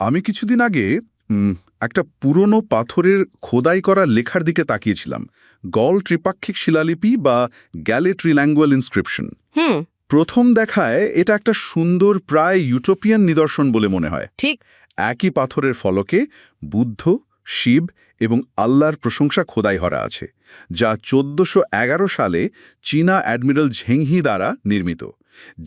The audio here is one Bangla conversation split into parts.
আমি কিছুদিন আগে একটা পুরনো পাথরের খোদাই করা লেখার দিকে তাকিয়েছিলাম। গল ত্রিপাক্ষিক শিলালিপি বা গ্যালে ট্রিল্যাঙ্গুয়াল ইনস্ক্রিপশন। হুম। প্রথম দেখায় এটা একটা সুন্দর প্রায় ইউটোপিয়ান নিদর্শন বলে মনে হয়। ঠিক। একই পাথরের ফলকে বুদ্ধ, শিব এবং আল্লাহর প্রশংসা খোদাই করা আছে, যা 1411 সালে চীনা অ্যাডমিরাল ঝেংহি দ্বারা নির্মিত।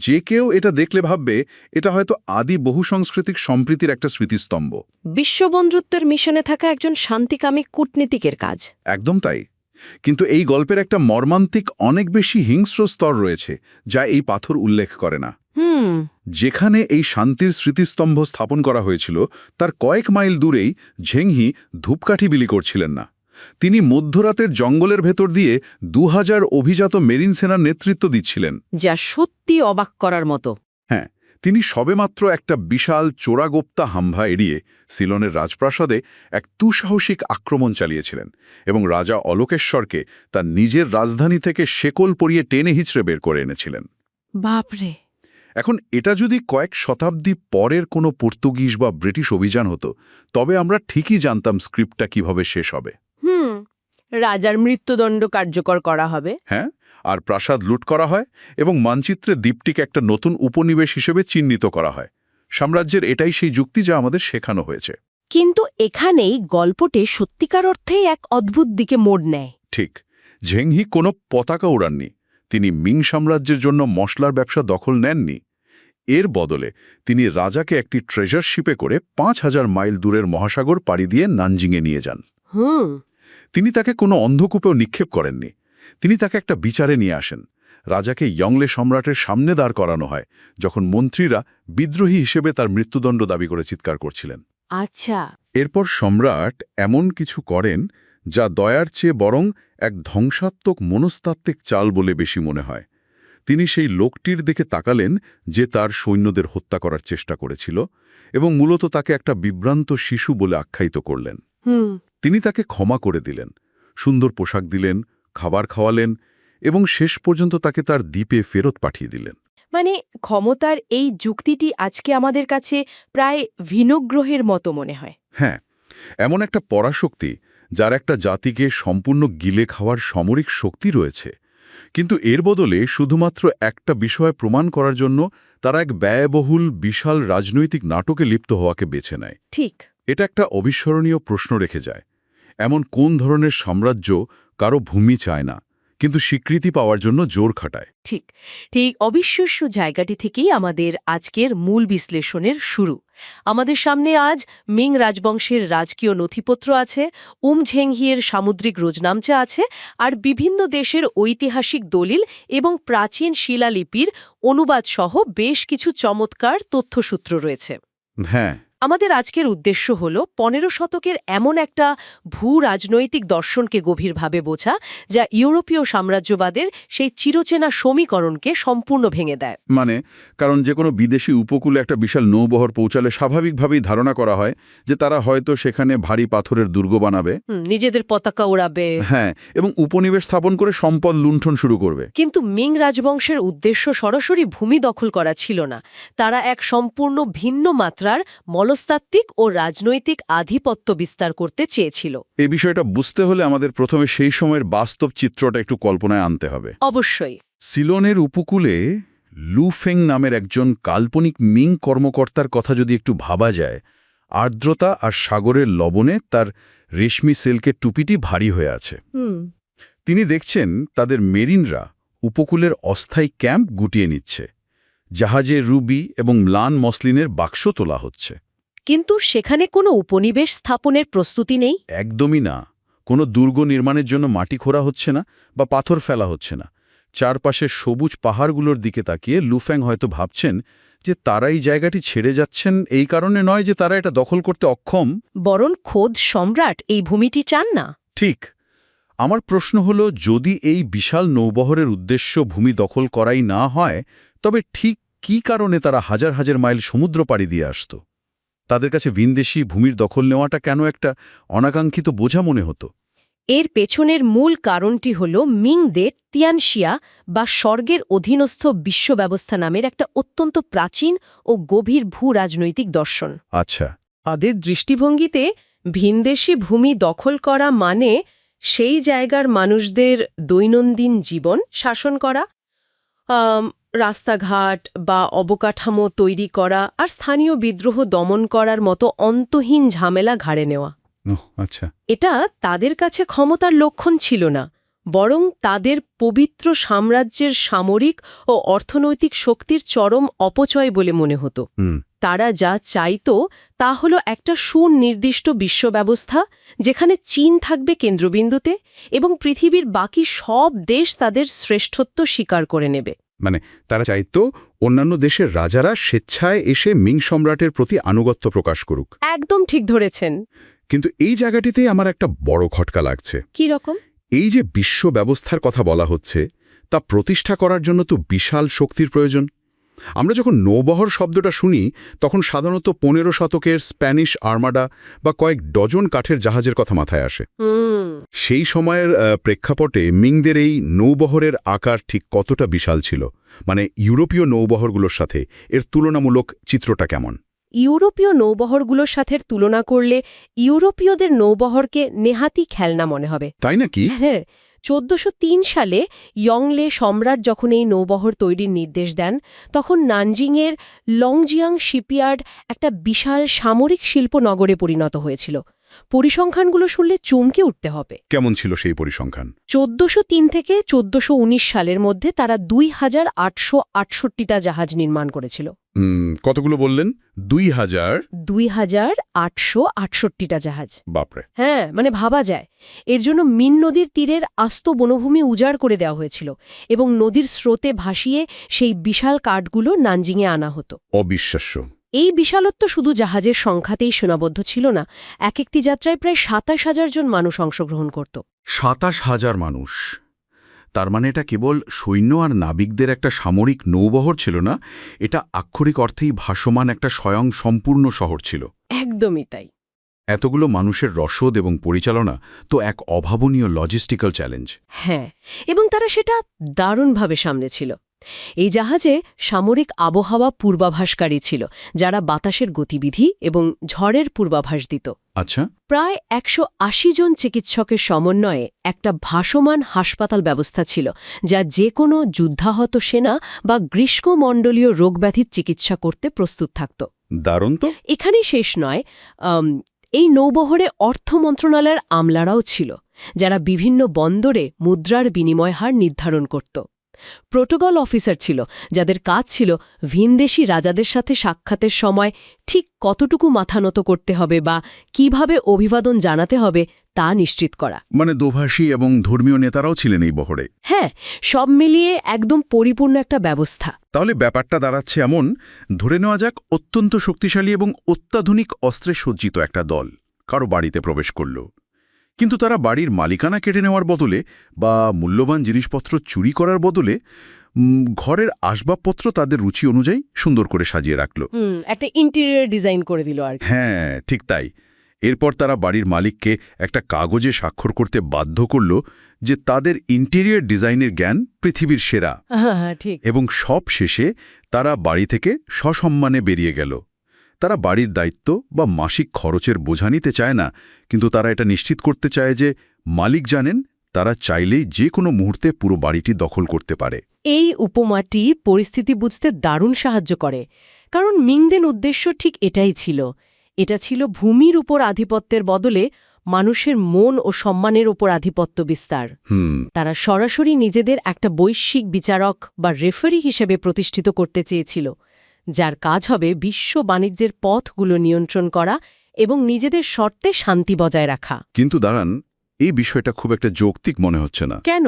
যে কেউ এটা দেখলে ভাববে এটা হয়তো আদি বহুসাংস্কৃতিক সম্প্রীতির একটা স্মৃতিস্তম্ভ। বিশ্ববন্ধুত্বের মিশনে থাকা একজন শান্তিকামী কূটনীতিকের কাজ। একদম তাই। কিন্তু এই গল্পের একটা মর্মান্তিক অনেক বেশি হিংস্র স্তর রয়েছে, যা এই পাথর উল্লেখ করে না। যেখানে এই শান্তির স্মৃতিস্তম্ভ স্থাপন করা হয়েছিল তার কয়েক মাইল দূরেই ঝেংহি ধূপকাঠি বিলি করছিলেন না। তিনি মধ্যরাতের জঙ্গলের ভেতর দিয়ে 2000 অভিজাত মেরিন সেনার নেতৃত্ব দিচ্ছিলেন, যা সত্যি অবাক করার মতো। হ্যাঁ, তিনি সবেমাত্র একটা বিশাল চোরাগোপ্তা হামভা এড়িয়ে সিলনের রাজপ্রাসাদে এক দুঃসাহসিক আক্রমণ চালিয়েছিলেন এবং রাজা অলোকেশ্বরকে তার নিজের রাজধানী থেকে শেকল পরিয়ে টেনে হিচড়ে বের করে এনেছিলেন। বাপরে! এখন এটা যদি কয়েক শতাব্দী পরের কোনো পর্তুগিজ বা ব্রিটিশ অভিযান হতো, তবে আমরা ঠিকই জানতাম স্ক্রিপ্টটা কিভাবে শেষ হবে। রাজার মৃত্যুদণ্ড কার্যকর করা হবে। হ্যাঁ, আর প্রাসাদ লুট করা হয় এবং মানচিত্রে দ্বীপটিকে একটা নতুন উপনিবেশ হিসেবে চিহ্নিত করা হয়। সাম্রাজ্যের এটাই সেই যুক্তি যা আমাদের শেখানো হয়েছে। কিন্তু এখানেই গল্পটি সত্যিকার অর্থেই এক অদ্ভুত দিকে মোড় নেয়। ঠিক, ঝেংহি কোনো পতাকা উড়াননি। তিনি মিং সাম্রাজ্যের জন্য মশলার ব্যবসা দখল নেননি। এর বদলে তিনি রাজাকে একটি ট্রেজার শিপে করে 5000 মাইল দূরের মহাসাগর পাড়ি দিয়ে নানজিংয়ে নিয়ে যান। তিনি তাকে কোনো অন্ধকূপেও নিক্ষেপ করেননি। তিনি তাকে একটা বিচারে নিয়ে আসেন। রাজাকে ইয়ংলে সম্রাটের সামনে দাঁড় করানো হয়, যখন মন্ত্রীরা বিদ্রোহী হিসেবে তার মৃত্যুদণ্ড দাবি করে চিৎকার করছিলেন। আচ্ছা। এরপর সম্রাট এমন কিছু করেন যা দয়ার চেয়ে বরং এক ধ্বংসাত্মক মনস্তাত্ত্বিক চাল বলে বেশি মনে হয়। তিনি সেই লোকটির দিকে তাকালেন যে তার সৈন্যদের হত্যা করার চেষ্টা করেছিল এবং মূলত তাকে একটা বিভ্রান্ত শিশু বলে আখ্যায়িত করলেন। তিনি তাকে ক্ষমা করে দিলেন, সুন্দর পোশাক দিলেন, খাবার খাওয়ালেন এবং শেষ পর্যন্ত তাকে তার দ্বীপে ফেরত পাঠিয়ে দিলেন। মানে ক্ষমতার এই যুক্তিটি আজকে আমাদের কাছে প্রায় ভিনগ্রহের মতো মনে হয়। হ্যাঁ, এমন একটা পরাশক্তি যার একটা জাতিকে সম্পূর্ণ গিলে খাওয়ার সামরিক শক্তি রয়েছে, কিন্তু এর বদলে শুধুমাত্র একটা বিষয় প্রমাণ করার জন্য তারা এক ব্যয়বহুল বিশাল রাজনৈতিক নাটকে লিপ্ত হওয়াকে বেছে নেয়। ঠিক। এটা একটা অবিস্মরণীয় প্রশ্ন রেখে যায়। এমন কোন ধরনের সাম্রাজ্য কারো ভূমি চায় না, কিন্তু স্বীকৃতি পাওয়ার জন্য জোর খাটায়? ঠিক ঠিক অবিশ্বাস্য জায়গাটি থেকেই আমাদের আজকের মূল বিশ্লেষণের শুরু। আমাদের সামনে আজ মিং রাজবংশের রাজকীয় নথিপত্র আছে, ঝেংহিয়ের সামুদ্রিক রোজনামচা আছে, আর বিভিন্ন দেশের ঐতিহাসিক দলিল এবং প্রাচীন শিলালিপির অনুবাদ সহ বেশ কিছু চমৎকার তথ্যসূত্র রয়েছে। হ্যাঁ, আমাদের আজকের উদ্দেশ্য হল 15 শতকের এমন একটা ভূ রাজনৈতিক দর্শনকে গভীরভাবে বোঝা যা ইউরোপীয় সাম্রাজ্যবাদের সেই চিরচেনা সমীকরণকে সম্পূর্ণ ভেঙে দেয়। কারণ যে কোনো বিদেশি উপকূলে একটা বিশাল নৌবহর পৌঁছালে স্বাভাবিকভাবেই ধারণা করা হয় যে তারা হয়তো সেখানে ভারী পাথরের দুর্গ বানাবে, নিজেদের পতাকা ওড়াবে, হ্যাঁ, এবং উপনিবেশ স্থাপন করে সম্পদ লুণ্ঠন শুরু করবে। কিন্তু মিং রাজবংশের উদ্দেশ্য সরাসরি ভূমি দখল করা ছিল না। তারা এক সম্পূর্ণ ভিন্ন মাত্রার মনস্তাত্ত্বিক ও রাজনৈতিক আধিপত্য বিস্তার করতে চেয়েছিল। এই বিষয়টা বুঝতে হলে আমাদের প্রথমে সেই সময়ের বাস্তব চিত্রটা একটু কল্পনায় আনতে হবে। অবশ্যই। সিলনের উপকূলে লুফেং নামের একজন কাল্পনিক মিং কর্মকর্তার কথা যদি একটু ভাবা যায়, আর্দ্রতা আর সাগরের লবণে তার রেশমি সিল্কের টুপিটি ভারী হয়ে আছে। তিনি দেখছেন তাদের মেরিনরা উপকূলের অস্থায়ী ক্যাম্প গুটিয়ে নিচ্ছে, জাহাজে রুবি এবং ম্লান মসলিনের বাক্স তোলা হচ্ছে। কিন্তু সেখানে কোনো উপনিবেশ স্থাপনের প্রস্তুতি নেই। একদমই না। কোনো দুর্গ নির্মাণের জন্য মাটি খোঁড়া হচ্ছে না বা পাথর ফেলা হচ্ছে না। চারপাশের সবুজ পাহাড়গুলোর দিকে তাকিয়ে লুফ্যাং হয়তো ভাবছেন যে তারা এই জায়গাটি ছেড়ে যাচ্ছেন এই কারণে নয় যে তারা এটা দখল করতে অক্ষম, বরং খোদ সম্রাট এই ভূমিটি চান না। ঠিক। আমার প্রশ্ন হলো, যদি এই বিশাল নৌবহরের উদ্দেশ্য ভূমি দখল করাই না হয়, তবে ঠিক কী কারণে তারা হাজার হাজার মাইল সমুদ্র পাড়ি দিয়ে আসত? তাদের কাছে ভিনদেশী ভূমির দখল নেওয়াটা কেন একটা অনাকাঙ্ক্ষিত বোঝা মনে হতো? এর পেছনের মূল কারণটি হল মিংদের তিয়ানশিয়া বা স্বর্গের অধীনস্থ বিশ্ব ব্যবস্থা নামের একটা অত্যন্ত প্রাচীন ও গভীর ভূ রাজনৈতিক দর্শন। আচ্ছা, তাদের দৃষ্টিভঙ্গিতে ভিনদেশী ভূমি দখল করা মানে সেই জায়গার মানুষদের দৈনন্দিন জীবন শাসন করা, রাস্তাঘাট বা অবকাঠামো তৈরি করা আর স্থানীয় বিদ্রোহ দমন করার মতো অন্তহীন ঝামেলা ঘাড়ে নেওয়া। আচ্ছা। এটা তাদের কাছে ক্ষমতার লক্ষণ ছিল না, বরং তাদের পবিত্র সাম্রাজ্যের সামরিক ও অর্থনৈতিক শক্তির চরম অপচয় বলে মনে হতো। তারা যা চাইত তা হলো একটা সুনির্দিষ্ট বিশ্বব্যবস্থা যেখানে চীন থাকবে কেন্দ্রবিন্দুতে এবং পৃথিবীর বাকি সব দেশ তাদের শ্রেষ্ঠত্ব স্বীকার করে নেবে। মানে তারা চাইতো অন্যান্য দেশের রাজারা স্বেচ্ছায় এসে মিং সম্রাটের প্রতি আনুগত্য প্রকাশ করুক। একদম ঠিক ধরেছেন। কিন্তু এই জায়গাটিতেই আমার একটা বড় খটকা লাগছে। কি রকম? এই যে বিশ্ব ব্যবস্থার কথা বলা হচ্ছে তা প্রতিষ্ঠা করার জন্য তো বিশাল শক্তির প্রয়োজন। আমরা যখন নৌবহর শব্দটা শুনি তখন সাধারণত 15 শতকের স্প্যানিশ আর্মাডা বা কয়েক ডজন কাঠের জাহাজের কথা মাথায় আসে। সেই সময়ের প্রেক্ষাপটে মিংদের এই নৌবহরের আকার ঠিক কতটা বিশাল ছিল? মানে ইউরোপীয় নৌবহরগুলোর সাথে এর তুলনামূলক চিত্রটা কেমন? ইউরোপীয় নৌবহরগুলোর সাথে তুলনা করলে ইউরোপীয়দের নৌবহরকে নেহাতি খেলনা মনে হবে। তাই নাকি? হ্যাঁ, 1403 সালে ইয়ংলে সম্রাট যখন এই নৌবহর তৈরির নির্দেশ দেন, তখন নানজিংয়ের লংজিয়াং শিপইয়ার্ড একটা বিশাল সামরিক শিল্প নগরে পরিণত হয়েছিল। পরিসংখ্যানগুলো শুনলে চমকে উঠতে হবে। কেমন ছিল সেই পরিসংখ্যান? 1403 থেকে 1419 সালের মধ্যে তারা 2868টা জাহাজ নির্মাণ করেছিল। কতগুলো বললেন? 2868টা জাহাজ। বাপরে! হ্যাঁ, মানে ভাবা যায়। এর জন্য মিন নদীর তীরের আস্ত বনভূমি উজাড় করে দেওয়া হয়েছিল এবং নদীর স্রোতে ভাসিয়ে সেই বিশাল কাঠগুলো নানজিংয়ে আনা হতো। অবিশ্বাস্য। এই বিশালত্ব শুধু জাহাজের সংখ্যাতেই সীমাবদ্ধ ছিল না, এক একটি যাত্রায় প্রায় 27,000 জন মানুষ অংশগ্রহণ করত। 27,000 মানুষ! তার মানে এটা কেবল সৈন্য আর নাবিকদের একটা সামরিক নৌবহর ছিল না, এটা আক্ষরিক অর্থেই ভাসমান একটা স্বয়ং সম্পূর্ণ শহর ছিল। একদমই তাই। এতগুলো মানুষের রসদ এবং পরিচালনা তো এক অভাবনীয় লজিস্টিক্যাল চ্যালেঞ্জ। হ্যাঁ, এবং তারা সেটা দারুণভাবে সামলেছিল। এই জাহাজে সামরিক আবহাওয়া পূর্বাভাসকারী ছিল, যারা বাতাসের গতিবিধি এবং ঝড়ের পূর্বাভাস দিত। আচ্ছা। প্রায় 180 জন চিকিৎসকের সমন্বয়ে একটা ভাসমান হাসপাতাল ব্যবস্থা ছিল, যা যে কোনো যুদ্ধাহত সেনা বা গ্রীষ্মমণ্ডলীয় রোগব্যাধির চিকিৎসা করতে প্রস্তুত থাকত। দারুণ তো! এখানেই শেষ নয়, এই নৌবহরে অর্থ মন্ত্রণালয়ের আমলারাও ছিল, যারা বিভিন্ন বন্দরে মুদ্রার বিনিময় হার নির্ধারণ করত। প্রোটোকল অফিসার ছিল, যাদের কাজ ছিল ভিনদেশী রাজাদের সাথে সাক্ষাতের সময় ঠিক কতটুকু মাথা নত করতে হবে বা কিভাবে অভিবাদন জানাতে হবে তা নিশ্চিত করা। মানে দোভাষী এবং ধর্মীয় নেতারাও ছিলেন এই বহরে। হ্যাঁ, সব মিলিয়ে একদম পরিপূর্ণ একটা ব্যবস্থা। তাহলে ব্যাপারটা দাঁড়াচ্ছে এমন, ধরে নেওয়া যাক অত্যন্ত শক্তিশালী এবং অত্যাধুনিক অস্ত্রে সজ্জিত একটা দল কারো বাড়িতে প্রবেশ করল, কিন্তু তারা বাড়ির মালিকানা কেটে নেওয়ার বদলে বা মূল্যবান জিনিসপত্র চুরি করার বদলে ঘরের আসবাবপত্র তাদের রুচি অনুযায়ী সুন্দর করে সাজিয়ে রাখল। একটা ইন্টেরিয়র ডিজাইন করে দিল আর। হ্যাঁ, ঠিক তাই। এরপর তারা বাড়ির মালিককে একটা কাগজে স্বাক্ষর করতে বাধ্য করল যে তাদের ইন্টেরিয়র ডিজাইনের জ্ঞান পৃথিবীর সেরা। হ্যাঁ, ঠিক। এবং সব শেষে তারা বাড়ি থেকে সসম্মানে বেরিয়ে গেল। তারা বাড়ির দায়িত্ব বা মাসিক খরচের বোঝা নিতে চায় না, কিন্তু তারা এটা নিশ্চিত করতে চায় যে মালিক জানেন তারা চাইলেই যে কোনো মুহূর্তে পুরো বাড়িটি দখল করতে পারে। এই উপমাটি পরিস্থিতি বুঝতে দারুণ সাহায্য করে, কারণ মিংদের উদ্দেশ্য ঠিক এটাই ছিল। এটা ছিল ভূমির উপর আধিপত্যের বদলে মানুষের মন ও সম্মানের ওপর আধিপত্য বিস্তার। তারা সরাসরি নিজেদের একটা বৈশ্বিক বিচারক বা রেফারি হিসেবে প্রতিষ্ঠিত করতে চেয়েছিল, যার কাজ হবে বিশ্ব বাণিজ্যের পথগুলো নিয়ন্ত্রণ করা এবং নিজেদের শর্তে শান্তি বজায় রাখা। কিন্তু দাঁড়ান, এই বিষয়টা খুব একটা যৌক্তিক মনে হচ্ছে না। কেন?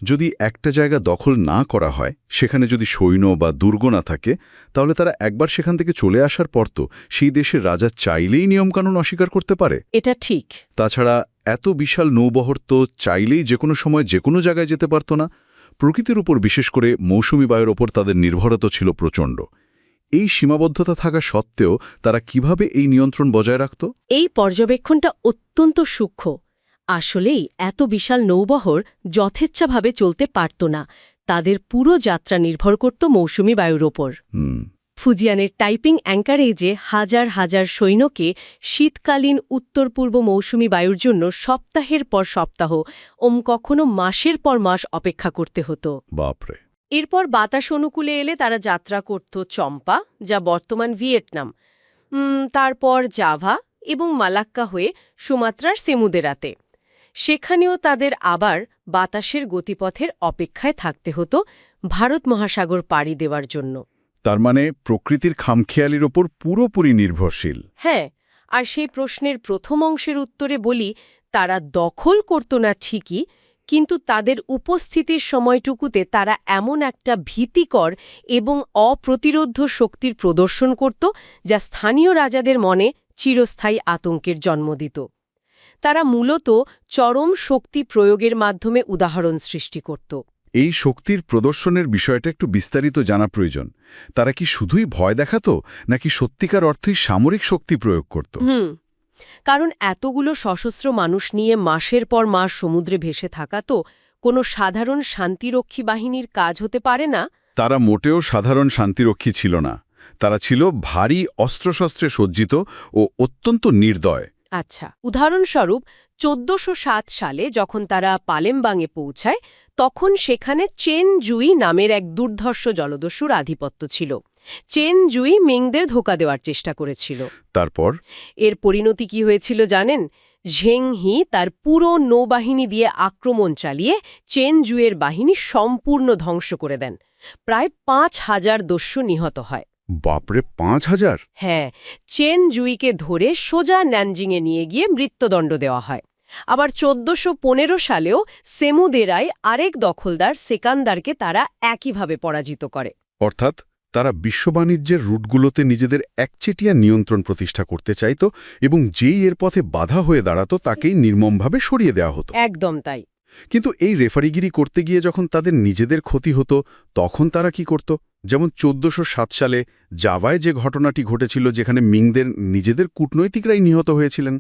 যদি একটা জায়গা দখল না করা হয়, সেখানে যদি সৈন্য বা দুর্গ না থাকে, তাহলে তারা একবার সেখান থেকে চলে আসার পর তো সেই দেশের রাজা চাইলেই নিয়মকানুন অস্বীকার করতে পারে। এটা ঠিক। তাছাড়া এত বিশাল নৌবহর তো চাইলেই যে কোনো সময় যে কোনো জায়গায় যেতে পারত না। প্রকৃতির উপর, বিশেষ করে মৌসুমি বায়ুর ওপর তাদের নির্ভরতা ছিল প্রচণ্ড। এই সীমাবদ্ধতা থাকা সত্ত্বেও তারা কিভাবে এই নিয়ন্ত্রণ বজায় রাখত? এই পর্যবেক্ষণটা অত্যন্ত সূক্ষ্ম। আসলেই এত বিশাল নৌবহর যথেচ্ছাভাবে চলতে পারত না। তাদের পুরো যাত্রা নির্ভর করত মৌসুমি বায়ুর ওপর। ফুজিয়ানের টাইপিং অ্যাঙ্কারেজে হাজার হাজার সৈন্যকে শীতকালীন উত্তর পূর্ব মৌসুমি বায়ুর জন্য সপ্তাহের পর সপ্তাহ কখনো মাসের পর মাস অপেক্ষা করতে হতো। বাপরে। এরপর বাতাস অনুকূলে এলে তারা যাত্রা করত চম্পা, যা বর্তমান ভিয়েতনাম, তারপর জাভা এবং মালাক্কা হয়ে সুমাত্রার সেমুদেরাতে। সেখানেও তাদের আবার বাতাসের গতিপথের অপেক্ষায় থাকতে হতো ভারত মহাসাগর পাড়ি দেওয়ার জন্য। তার মানে প্রকৃতির খামখেয়ালির ওপর পুরোপুরি নির্ভরশীল। হ্যাঁ, আর সেই প্রশ্নের প্রথম অংশের উত্তরে বলি, তারা দখল করত না ঠিকই, কিন্তু তাদের উপস্থিতির সময়টুকুতে তারা এমন একটা ভীতিকর এবং অপ্রতিরোধ্য শক্তির প্রদর্শন করত, যা স্থানীয় রাজাদের মনে চিরস্থায়ী আতঙ্কের জন্ম দিত। তারা মূলত চরম শক্তি প্রয়োগের মাধ্যমে উদাহরণ সৃষ্টি করত। এই শক্তির প্রদর্শনের বিষয়টা একটু বিস্তারিত জানা প্রয়োজন। তারা কি শুধুই ভয় দেখাতো, নাকি সত্যিকার অর্থেই সামরিক শক্তি প্রয়োগ করত? কারণ এতগুলো সশস্ত্র মানুষ নিয়ে মাসের পর মাস সমুদ্রে ভেসে থাকা তো কোনো সাধারণ শান্তিরক্ষী বাহিনীর কাজ হতে পারে না। তারা মোটেও সাধারণ শান্তিরক্ষী ছিল না। তারা ছিল ভারী অস্ত্রশস্ত্রে সজ্জিত ও অত্যন্ত নির্দয়। আচ্ছা, উদাহরণস্বরূপ ১৪০৭ সালে যখন তারা পালেমবাংয়ে পৌঁছায়, তখন সেখানে চেন জুই নামের এক দুর্ধর্ষ জলদস্যুর আধিপত্য ছিল। চেন জুই মিংদের ধোঁকা দেওয়ার চেষ্টা করেছিল। তারপর এর পরিণতি কি হয়েছিল জানেন? ঝেং হি তার পুরো নৌবাহিনী দিয়ে আক্রমণ চালিয়ে চেন জুইয়ের বাহিনী সম্পূর্ণ ধ্বংস করে দেন। প্রায় ৫,০০০ দস্যু নিহত হয়। বাপরে, ৫,০০০! হ্যাঁ, চেন জুইকে ধরে সোজা ন্যানজিংয়ে নিয়ে গিয়ে মৃত্যুদণ্ড দেওয়া হয়। আবার ১৪১৫ সালেও সেমুদেরায় আরেক দখলদার সেকান্দারকে তারা একইভাবে পরাজিত করে। অর্থাৎ তারা বিশ্ব বাণিজ্যের রুটগুলোতে নিজেদের একচেটিয়া নিয়ন্ত্রণ প্রতিষ্ঠা করতে চাইত এবং যেই এর পথে বাধা হয়ে দাঁড়াত তাকেই নির্মমভাবে সরিয়ে দেওয়া হতো। একদম তাই। কিন্তু এই রেফারিগিরি করতে গিয়ে যখন তাদের নিজেদের ক্ষতি হতো, তখন তারা কি করত? যেমন ১৪০৭ সালে জাভায় যে ঘটনাটি ঘটেছিল, যেখানে মিংদের নিজেদের কূটনৈতিকরাই নিহত হয়েছিলেন।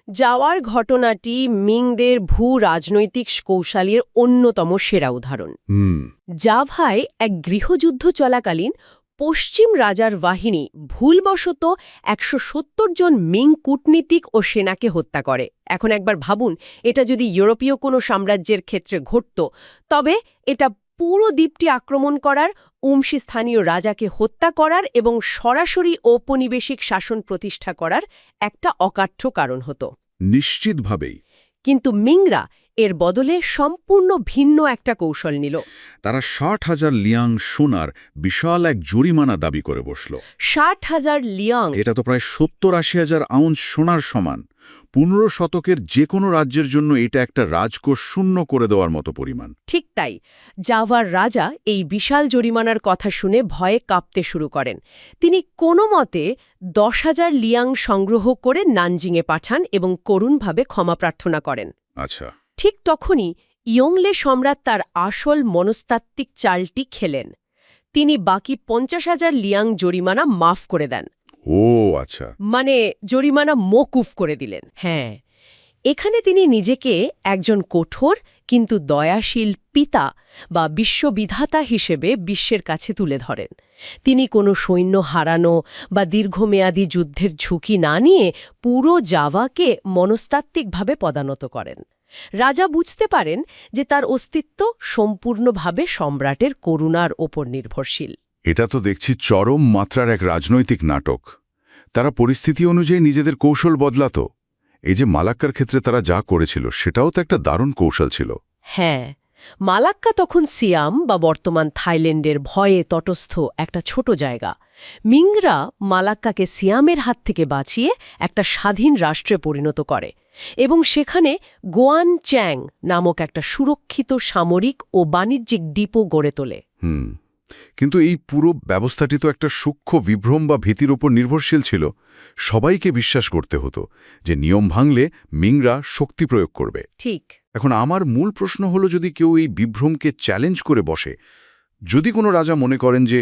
যাওয়ার ঘটনাটি মিংদের ভূ-রাজনৈতিক কৌশলের অন্যতম সেরা উদাহরণ। জাভায় এক গৃহযুদ্ধ চলাকালীন পশ্চিম রাজার বাহিনী ভুলবশত ১৭০ জন মিং কূটনীতিক ও সেনাকে হত্যা করে। এখন একবার ভাবুন, এটা যদি ইউরোপীয় কোনো সাম্রাজ্যের ক্ষেত্রে ঘটত, তবে এটা পুরো দ্বীপটি আক্রমণ করার, স্থানীয় রাজাকে হত্যা করার এবং সরাসরি ঔপনিবেশিক শাসন প্রতিষ্ঠা করার একটা অকাঠ্য কারণ হতো। নিশ্চিতভাবেই। কিন্তু মিংরা এর বদলে সম্পূর্ণ ভিন্ন একটা কৌশল নিল। তারা ৬০,০০০ লিয়াং সোনার বিশাল এক জরিমানা দাবি করে বসল। ৬০,০০০ লিয়াং! এটা তো প্রায় ৭০-৮০,০০০ আউন্স সোনার সমান। ১৫ শতকের যে কোনো রাজ্যের জন্য এটা একটা রাজকোষ শূন্য করে দেওয়ার মতো পরিমাণ। ঠিক তাই। জাভার রাজা এই বিশাল জরিমানার কথা শুনে ভয়ে কাঁপতে শুরু করেন। তিনি কোনো মতে ১০,০০০ লিয়াং সংগ্রহ করে নানজিংয়ে পাঠান এবং করুণভাবে ক্ষমা প্রার্থনা করেন। আচ্ছা। ঠিক তখনই ইয়ংলে সম্রাট তার আসল মনস্তাত্ত্বিক চালটি খেলেন। তিনি বাকি ৫০,০০০ লিয়াং জরিমানা মাফ করে দেন। ও আচ্ছা। মানে জরিমানা মওকুফ করে দিলেন। হ্যাঁ, এখানে তিনি নিজেকে একজন কঠোর কিন্তু দয়াশীল পিতা বা বিশ্ববিধাতা হিসেবে বিশ্বের কাছে তুলে ধরেন। তিনি কোনো সৈন্য হারানো বা দীর্ঘমেয়াদী যুদ্ধের ঝুঁকি না নিয়ে পুরো জাভাকে মনস্তাত্ত্বিকভাবে পদানত করেন। রাজা বুঝতে পারেন যে তার অস্তিত্ব সম্পূর্ণভাবে সম্রাটের করুণার ওপর নির্ভরশীল। এটা তো দেখছি চরম মাত্রার এক রাজনৈতিক নাটক। তারা পরিস্থিতি অনুযায়ী নিজেদের কৌশল বদলাত। এই যে মালাক্কার ক্ষেত্রে তারা যা করেছিল, সেটাও তো একটা দারুণ কৌশল ছিল। হ্যাঁ, মালাক্কা তখন সিয়াম বা বর্তমান থাইল্যান্ডের ভয়ে তটস্থ একটা ছোট জায়গা। মিংরা মালাক্কাকে সিয়ামের হাত থেকে বাঁচিয়ে একটা স্বাধীন রাষ্ট্রে পরিণত করে এবং সেখানে গোয়ান চ্যাং নামক একটা সুরক্ষিত সামরিক ও বাণিজ্যিক ডিপো গড়ে তোলে। কিন্তু এই পুরো ব্যবস্থাটি তো একটা সূক্ষ্ম বিভ্রম বা ভীতির ওপর নির্ভরশীল ছিল। সবাইকে বিশ্বাস করতে হতো যে নিয়ম ভাঙলে মিংরা শক্তি প্রয়োগ করবে। ঠিক। এখন আমার মূল প্রশ্ন হলো, যদি কেউ এই বিভ্রমকে চ্যালেঞ্জ করে বসে, যদি কোনো রাজা মনে করেন যে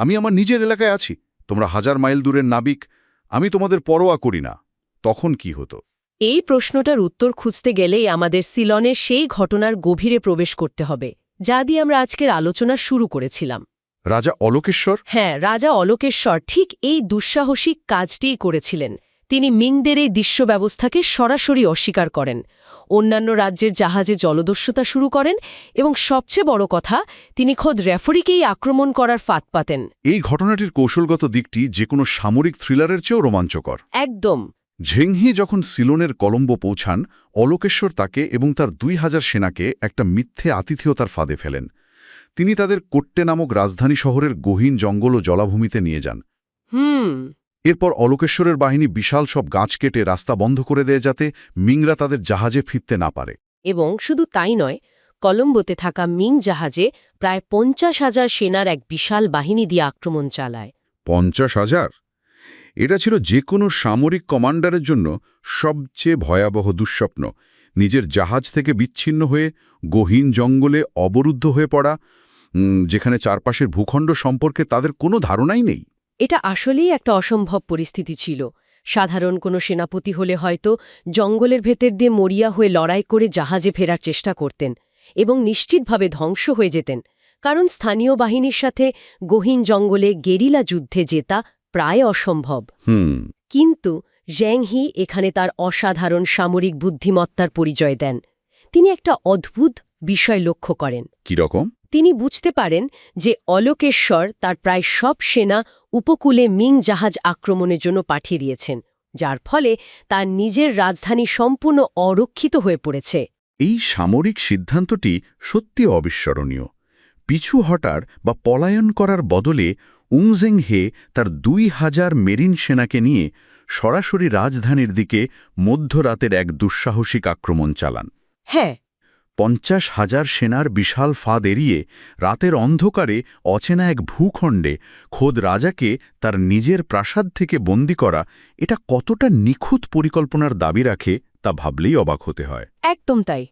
আমি আমার নিজের এলাকায় আছি, তোমরা ১০০০ মাইল দূরের নাবিক, আমি তোমাদের পরোয়া করি না, তখন কি হতো? এই প্রশ্নটার উত্তর খুঁজতে গেলেই আমাদের সিলনের সেই ঘটনার গভীরে প্রবেশ করতে হবে, যা দিয়ে আমরা আজকের আলোচনা শুরু করেছিলাম। রাজা অলোকেশ্বর? হ্যাঁ, রাজা অলোকেশ্বর ঠিক এই দুঃসাহসিক কাজটিই করেছিলেন। তিনি মিংদের এই দৃশ্য ব্যবস্থাকে সরাসরি অস্বীকার করেন, অন্যান্য রাজ্যের জাহাজে জলদস্যুতা শুরু করেন এবং সবচেয়ে বড় কথা, তিনি খোদ রেফারিকেই আক্রমণ করার ফাঁদ পাতেন। এই ঘটনাটির কৌশলগত দিকটি যে কোনো সামরিক থ্রিলারের চেয়েও রোমাঞ্চকর। একদম। ঝেংহি যখন সিলোনের কলম্বো পৌঁছান, অলোকেশ্বর তাকে এবং তার ২,০০০ সেনাকে একটা মিথ্যে আতিথেয়তার ফাঁদে ফেলেন। তিনি তাদের কোট্টে নামক রাজধানী শহরের গহীন জঙ্গল ও জলাভূমিতে নিয়ে যান। এরপর অলোকেশ্বরের বাহিনী বিশাল সব গাছ কেটে রাস্তা বন্ধ করে দেয়, যাতে মিংরা তাদের জাহাজে ফিরতে না পারে। এবং শুধু তাই নয়, কলম্বোতে থাকা মিং জাহাজে প্রায় ৫০,০০০ সেনার এক বিশাল বাহিনী দিয়ে আক্রমণ চালায়। ৫০,০০০? এটা ছিল যে কোনো সামরিক কমান্ডারের জন্য সবচেয়ে ভয়াবহ দুঃস্বপ্ন। নিজের জাহাজ থেকে বিচ্ছিন্ন হয়ে গহীন জঙ্গলে অবরুদ্ধ হয়ে পড়া, যেখানে চারপাশের ভূখণ্ড সম্পর্কে তাদের কোনো ধারণাই নেই। এটা আসলেই একটা অসম্ভব পরিস্থিতি ছিল। সাধারণ কোনো সেনাপতি হলে হয়তো জঙ্গলের ভেতর দিয়ে মরিয়া হয়ে লড়াই করে জাহাজে ফেরার চেষ্টা করতেন এবং নিশ্চিতভাবে ধ্বংস হয়ে যেতেন, কারণ স্থানীয় বাহিনীর সাথে গহীন জঙ্গলে গেরিলা যুদ্ধে জেতা প্রায় অসম্ভব। কিন্তু ঝ্যাংহি এখানে তার অসাধারণ সামরিক বুদ্ধিমত্তার পরিচয় দেন। তিনি একটা অদ্ভুত বিষয় লক্ষ্য করেন। কি রকম? তিনি বুঝতে পারেন যে অলোকেশ্বর তার প্রায় সব সেনা উপকূলে মিং জাহাজ আক্রমণের জন্য পাঠিয়ে দিয়েছেন, যার ফলে তার নিজের রাজধানী সম্পূর্ণ অরক্ষিত হয়ে পড়েছে। এই সামরিক সিদ্ধান্তটি সত্যি অবিস্মরণীয়। পিছু হটার বা পলায়ন করার বদলে উংজেংহে তার ২,০০০ মেরিন সেনাকে নিয়ে সরাসরি রাজধানীর দিকে মধ্যরাতের এক দুঃসাহসিক আক্রমণ চালান। হ্যাঁ, ৫০,০০০ সেনার বিশাল ফাঁদ এড়িয়ে রাতের অন্ধকারে অচেনা এক ভূখণ্ডে খোদ রাজাকে তার নিজের প্রাসাদ থেকে বন্দী করা, এটা কতটা নিখুঁত পরিকল্পনার দাবি রাখে তা ভাবলেই অবাক হতে হয়। একদম তাই।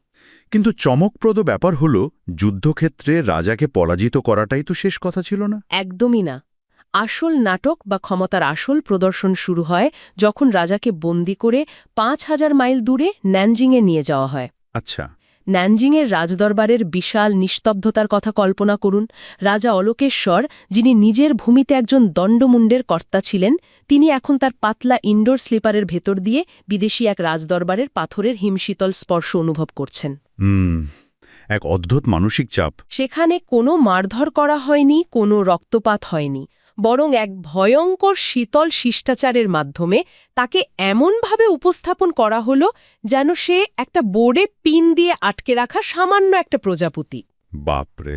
কিন্তু চমকপ্রদ ব্যাপার হল, যুদ্ধক্ষেত্রে রাজাকে পরাজিত করাটাই তো শেষ কথা ছিল না। একদমই না। আসল নাটক বা ক্ষমতার আসল প্রদর্শন শুরু হয় যখন রাজাকে বন্দী করে ৫,০০০ মাইল দূরে ন্যানজিংয়ে নিয়ে যাওয়া হয়। আচ্ছা। ন্যানজিংয়ের রাজদরবারের বিশাল নিস্তব্ধতার কথা কল্পনা করুন। রাজা অলোকেশ্বর, যিনি নিজের ভূমিতে একজন দণ্ডমুণ্ডের কর্তা ছিলেন, তিনি এখন তার পাতলা ইনডোর স্লিপারের ভেতর দিয়ে বিদেশি এক রাজদরবারের পাথরের হিমশীতল স্পর্শ অনুভব করছেন। এক অদ্ভুত মানসিক চাপ। সেখানে কোনো মারধর করা হয়নি, কোনো রক্তপাত হয়নি, বরং এক ভয়ঙ্কর শীতল শিষ্টাচারের মাধ্যমে তাকে এমনভাবে উপস্থাপন করা হলো যেন সে একটা বোর্ডে পিন দিয়ে আটকে রাখা সামান্য একটা প্রজাপতি। বাপরে!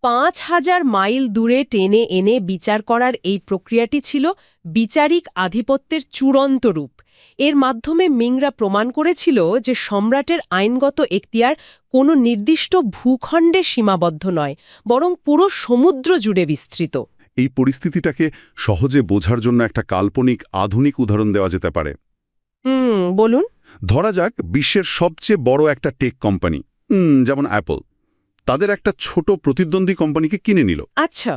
৫,০০০ মাইল দূরে টেনে এনে বিচার করার এই প্রক্রিয়াটি ছিল বিচারিক আধিপত্যের চূড়ান্ত রূপ। এর মাধ্যমে মিংরা প্রমাণ করেছিল যে সম্রাটের আইনগত এখতিয়ার কোনো নির্দিষ্ট ভূখণ্ডে সীমাবদ্ধ নয়, বরং পুরো সমুদ্র জুড়ে বিস্তৃত। এই পরিস্থিতিটাকে সহজে বোঝার জন্য একটা কাল্পনিক আধুনিক উদাহরণ দেওয়া যেতে পারে। বলুন। ধরা যাক বিশ্বের সবচেয়ে বড় একটা টেক কোম্পানি, যেমন অ্যাপল, তাদের একটা ছোট প্রতিদ্বন্দ্বী কোম্পানিকে কিনে নিল। আচ্ছা।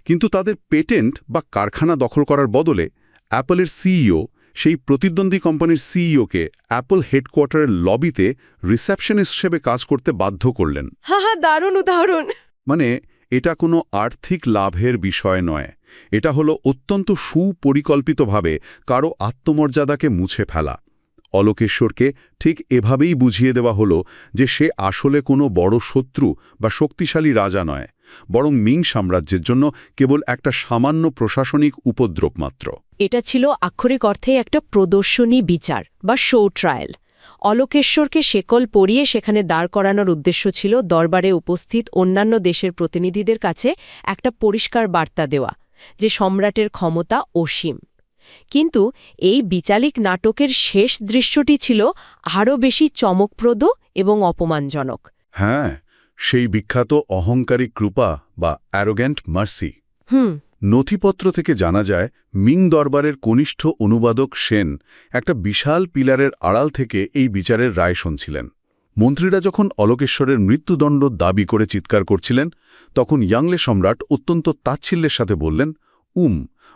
কিন্তু তাদের পেটেন্ট বা কারখানা দখল করার বদলে অ্যাপলের সিইও সেই প্রতিদ্বন্দ্বী কোম্পানির সিইওকে অ্যাপল হেডকোয়ার্টারের লবিতে রিসেপশনিস্ট হিসেবে কাজ করতে বাধ্য করলেন। হা, দারুণ উদাহরণ। মানে এটা কোনো আর্থিক লাভের বিষয় নয়, এটা হলো অত্যন্ত সুপরিকল্পিতভাবে কারো আত্মমর্যাদাকে মুছে ফেলা। অলোকেশ্বরকে ঠিক এভাবেই বুঝিয়ে দেওয়া হলো যে সে আসলে কোনো বড় শত্রু বা শক্তিশালী রাজা নয়, বরং মিং সাম্রাজ্যের জন্য কেবল একটা সামান্য প্রশাসনিক উপদ্রব মাত্র। এটা ছিল আক্ষরিক অর্থে একটা প্রদর্শনী বিচার বা শো ট্রায়াল। অলোকেশ্বরকে শেকল পরিয়ে সেখানে দাঁড় করানোর উদ্দেশ্য ছিল দরবারে উপস্থিত অন্যান্য দেশের প্রতিনিধিদের কাছে একটা পরিষ্কার বার্তা দেওয়া যে সম্রাটের ক্ষমতা অসীম। কিন্তু এই বিচারিক নাটকের শেষ দৃশ্যটি ছিল আরও বেশি চমকপ্রদ এবং অপমানজনক। হ্যাঁ, সেই বিখ্যাত অহংকারী কৃপা বা অ্যারোগ্যান্ট মার্সি। নথিপত্র থেকে জানা যায় মিং দরবারের কনিষ্ঠ অনুবাদক সেন একটা বিশাল পিলারের আড়াল থেকে এই বিচারের রায় শুনছিলেন। মন্ত্রীরা যখন অলোকেশ্বরের মৃত্যুদণ্ড দাবি করে চিৎকার করছিলেন, তখন ইয়াংলে সম্রাট অত্যন্ত তাচ্ছিল্যের সাথে বললেন,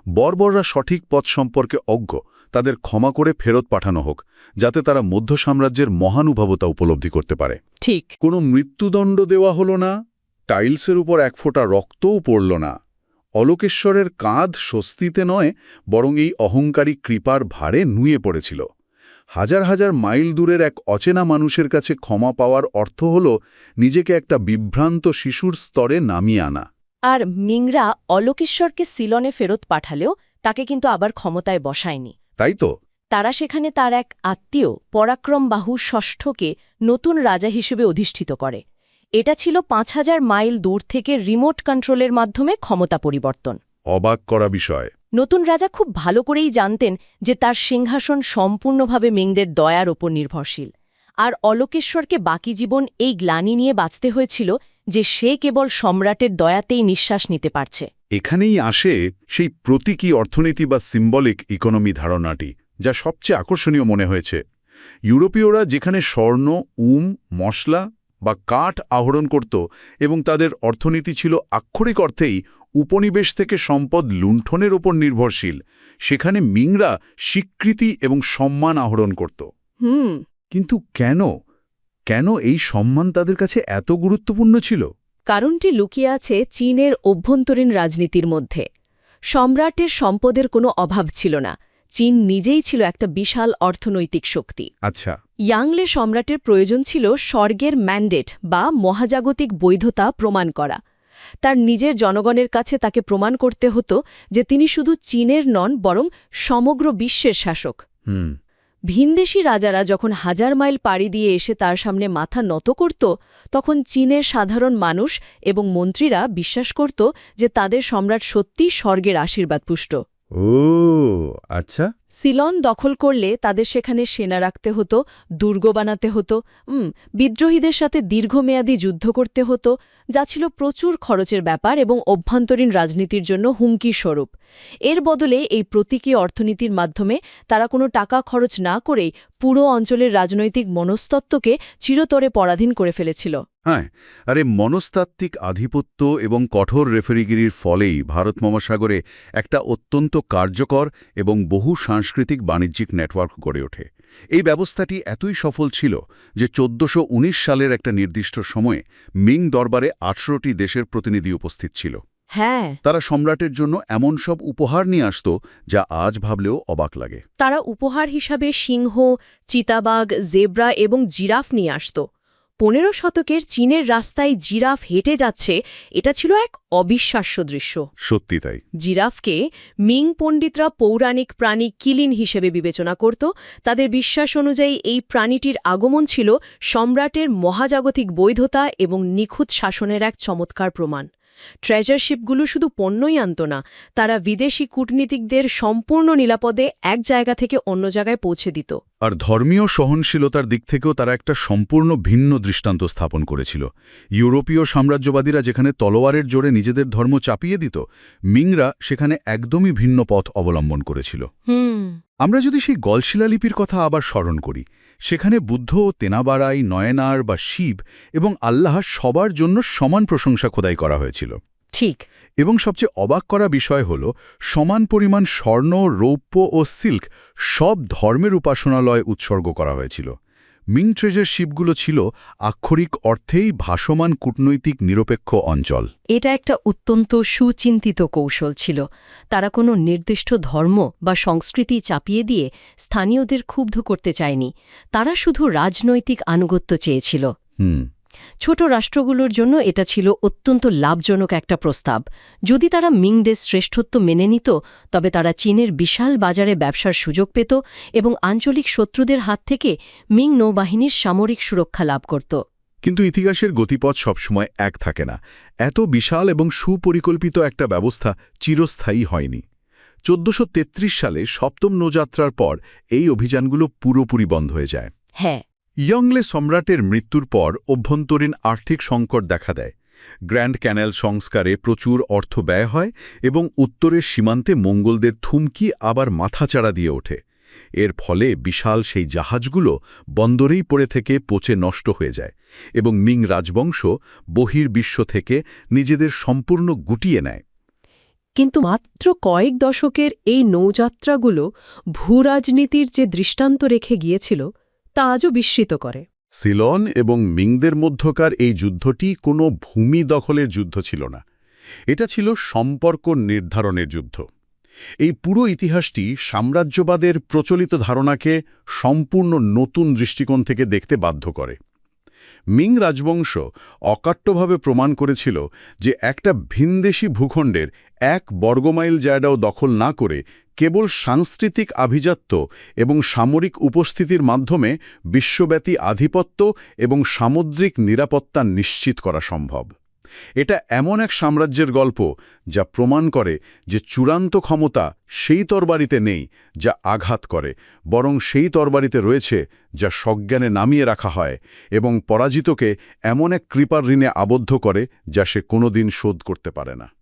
বর্বররা সঠিক পথ সম্পর্কে অজ্ঞ, তাদের ক্ষমা করে ফেরত পাঠানো হোক, যাতে তারা মধ্য সাম্রাজ্যের মহানুভবতা উপলব্ধি করতে পারে। ঠিক। কোনো মৃত্যুদণ্ড দেওয়া হলো না, টাইলসের উপর এক ফোঁটা রক্তও পড়ল না, অলোকেশ্বরের কাঁধ স্বস্তিতে নয়, বরং এই অহংকারী কৃপার ভারে নুয়ে পড়েছিল। হাজার হাজার মাইল দূরের এক অচেনা মানুষের কাছে ক্ষমা পাওয়ার অর্থ হল নিজেকে একটা বিভ্রান্ত শিশুর স্তরে নামিয়ে আনা। আর মিংরা অলোকেশ্বরকে সিলনে ফেরত পাঠালেও তাকে কিন্তু আবার ক্ষমতায় বসায়নি। তাই তো? তারা সেখানে তার এক আত্মীয় পরাক্রমবাহু ষষ্ঠকে নতুন রাজা হিসেবে অধিষ্ঠিত করে। এটা ছিল ৫,০০০ মাইল দূর থেকে রিমোট কন্ট্রোলের মাধ্যমে ক্ষমতা পরিবর্তন। অবাক করা বিষয়। নতুন রাজা খুব ভালো করেই জানতেন যে তার সিংহাসন সম্পূর্ণভাবে মিংদের দয়ার ওপর নির্ভরশীল, আর অলোকেশ্বরকে বাকি জীবন এই গ্লানি নিয়ে বাঁচতে হয়েছিল যে সে কেবল সম্রাটের দয়াতেই নিঃশ্বাস নিতে পারছে। এখানেই আসে সেই প্রতীকী অর্থনীতি বা সিম্বলিক ইকোনমি ধারণাটি, যা সবচেয়ে আকর্ষণীয় মনে হয়েছে। ইউরোপীয়রা যেখানে স্বর্ণ, মশলা বা কাঠ আহরণ করত এবং তাদের অর্থনীতি ছিল আক্ষরিক অর্থেই উপনিবেশ থেকে সম্পদ লুণ্ঠনের ওপর নির্ভরশীল, সেখানে মিংরা স্বীকৃতি এবং সম্মান আহরণ করত। কিন্তু কেন এই সম্মান তাদের কাছে এত গুরুত্বপূর্ণ ছিল? কারণটি লুকিয়ে আছে চীনের অভ্যন্তরীণ রাজনীতির মধ্যে। সম্রাটের সম্পদের কোনো অভাব ছিল না। চীন নিজেই ছিল একটা বিশাল অর্থনৈতিক শক্তি। আচ্ছা। ইয়াংলে সম্রাটের প্রয়োজন ছিল স্বর্গের ম্যান্ডেট বা মহাজাগতিক বৈধতা প্রমাণ করা। তার নিজের জনগণের কাছে তাকে প্রমাণ করতে হতো যে তিনি শুধু চীনের নন, বরং সমগ্র বিশ্বের শাসক। ভিনদেশী রাজারা যখন হাজার মাইল পাড়ি দিয়ে এসে তার সামনে মাথা নত করত, তখন চীনের সাধারণ মানুষ এবং মন্ত্রীরা বিশ্বাস করত যে তাদের সম্রাট সত্যিই স্বর্গের আশীর্বাদ পুষ্ট। আচ্ছা। সিলন দখল করলে তাদের সেখানে সেনা রাখতে হতো, দুর্গ বানাতে হতো, বিদ্রোহীদের সাথে দীর্ঘমেয়াদী যুদ্ধ করতে হতো, যা ছিল প্রচুর খরচের ব্যাপার এবং অভ্যন্তরীণ রাজনীতির জন্য হুমকি স্বরূপ। এর বদলে এই প্রতীকী অর্থনীতির মাধ্যমে তারা কোনো টাকা খরচ না করেই পুরো অঞ্চলের রাজনৈতিক মনস্তত্ত্বকে চিরতরে পরাধীন করে ফেলেছিল। হ্যাঁ, আরে মনস্তাত্ত্বিক আধিপত্য এবং কঠোর রেফারিগিরির ফলেই ভারত মহাসাগরে একটা অত্যন্ত কার্যকর এবং বহু সাংস্কৃতিক বাণিজ্যিক নেটওয়ার্ক গড়ে ওঠে। এই ব্যবস্থাটি এতই সফল ছিল যে ১৪১৯ সালের একটা নির্দিষ্ট সময়ে মিং দরবারে ১৮টি দেশের প্রতিনিধি উপস্থিত ছিল। হ্যাঁ, তারা সম্রাটের জন্য এমন সব উপহার নিয়ে আসত যা আজ ভাবলেও অবাক লাগে। তারা উপহার হিসাবে সিংহ, চিতাবাঘ, জেব্রা এবং জিরাফ নিয়ে আসত। ১৫ শতকের চীনের রাস্তায় জিরাফ হেঁটে যাচ্ছে, এটা ছিল এক অবিশ্বাস্য দৃশ্য। সত্যি তাই। জিরাফকে মিং পণ্ডিতরা পৌরাণিক প্রাণী কিলিন হিসেবে বিবেচনা করত। তাদের বিশ্বাস অনুযায়ী এই প্রাণীটির আগমন ছিল সম্রাটের মহাজাগতিক বৈধতা এবং নিখুঁত শাসনের এক চমৎকার প্রমাণ। ট্রেজারশিপগুলো শুধু পণ্যই আনত না, তারা বিদেশি কূটনীতিকদের সম্পূর্ণ নিরাপদে এক জায়গা থেকে অন্য জায়গায় পৌঁছে দিত। আর ধর্মীয় সহনশীলতার দিক থেকেও তারা একটা সম্পূর্ণ ভিন্ন দৃষ্টান্ত স্থাপন করেছিল। ইউরোপীয় সাম্রাজ্যবাদীরা যেখানে তলোয়ারের জোরে নিজেদের ধর্ম চাপিয়ে দিত, মিংরা সেখানে একদমই ভিন্ন পথ অবলম্বন করেছিল। আমরা যদি সেই গলশিলালিপির কথা আবার স্মরণ করি, সেখানে বুদ্ধ, তেনাবারাই, নয়নার বা শিব এবং আল্লাহ সবার জন্য সমান প্রশংসা খোদাই করা হয়েছিল। ঠিক। এবং সবচেয়ে অবাক করা বিষয় হল সমান পরিমাণ স্বর্ণ, রৌপ্য ও সিল্ক সব ধর্মের উপাসনালয়ে উৎসর্গ করা হয়েছিল। মিং ট্রেজারশিপগুলো ছিল আক্ষরিক অর্থেই ভাসমান কূটনৈতিক নিরপেক্ষ অঞ্চল। এটা একটা অত্যন্ত সুচিন্তিত কৌশল ছিল। তারা কোনো নির্দিষ্ট ধর্ম বা সংস্কৃতি চাপিয়ে দিয়ে স্থানীয়দের ক্ষুব্ধ করতে চায়নি। তারা শুধু রাজনৈতিক আনুগত্য চেয়েছিল। ছোট রাষ্ট্রগুলোর জন্য এটা ছিল অত্যন্ত লাভজনক একটা প্রস্তাব। যদি তারা মিংদের শ্রেষ্ঠত্ব মেনে নিত, তবে তারা চীনের বিশাল বাজারে ব্যবসার সুযোগ পেত এবং আঞ্চলিক শত্রুদের হাত থেকে মিং নৌবাহিনীর সামরিক সুরক্ষা লাভ করত। কিন্তু ইতিহাসের গতিপথ সবসময় এক থাকে না। এত বিশাল এবং সুপরিকল্পিত একটা ব্যবস্থা চিরস্থায়ী হয়নি। ১৪৩৩ সালে সপ্তম নৌযাত্রার পর এই অভিযানগুলো পুরোপুরি বন্ধ হয়ে যায়। হ্যাঁ। ইয়ংলে সম্রাটের মৃত্যুর পর অভ্যন্তরীণ আর্থিক সংকট দেখা দেয়। গ্র্যান্ড ক্যানেল সংস্কারে প্রচুর অর্থ ব্যয় হয় এবং উত্তরের সীমান্তে মঙ্গলদের থুমকি আবার মাথাচাড়া দিয়ে ওঠে। এর ফলে বিশাল সেই জাহাজগুলো বন্দরেই পড়ে থেকে পচে নষ্ট হয়ে যায় এবং মিং রাজবংশ বহির্বিশ্ব থেকে নিজেদের সম্পূর্ণ গুটিয়ে নেয়। কিন্তু মাত্র কয়েক দশকের এই নৌযাত্রাগুলো ভূরাজনীতির যে দৃষ্টান্ত রেখে গিয়েছিল, তা আজও বিস্মিত করে। সিলন এবং মিংদের মধ্যকার এই যুদ্ধটি কোনো ভূমি দখলের যুদ্ধ ছিল না। এটা ছিল সম্পর্ক নির্ধারণের যুদ্ধ। এই পুরো ইতিহাসটি সাম্রাজ্যবাদের প্রচলিত ধারণাকে সম্পূর্ণ নতুন দৃষ্টিকোণ থেকে দেখতে বাধ্য করে। মিং রাজবংশ অকাট্যভাবে প্রমাণ করেছিল যে একটা ভিনদেশী ভূখণ্ডের 1 বর্গমাইল জায়গাও দখল না করে কেবল সাংস্কৃতিক আভিজাত্য এবং সামরিক উপস্থিতির মাধ্যমে বিশ্বব্যাপী আধিপত্য এবং সামুদ্রিক নিরাপত্তা নিশ্চিত করা সম্ভব। এটা এমন এক সাম্রাজ্যের গল্প যা প্রমাণ করে যে চূড়ান্ত ক্ষমতা সেই তরবারিতে নেই যা আঘাত করে, বরং সেই তরবারিতে রয়েছে যা সজ্ঞানে নামিয়ে রাখা হয় এবং পরাজিতকে এমন এক কৃপার ঋণে আবদ্ধ করে যা সে কোনোদিন শোধ করতে পারে না।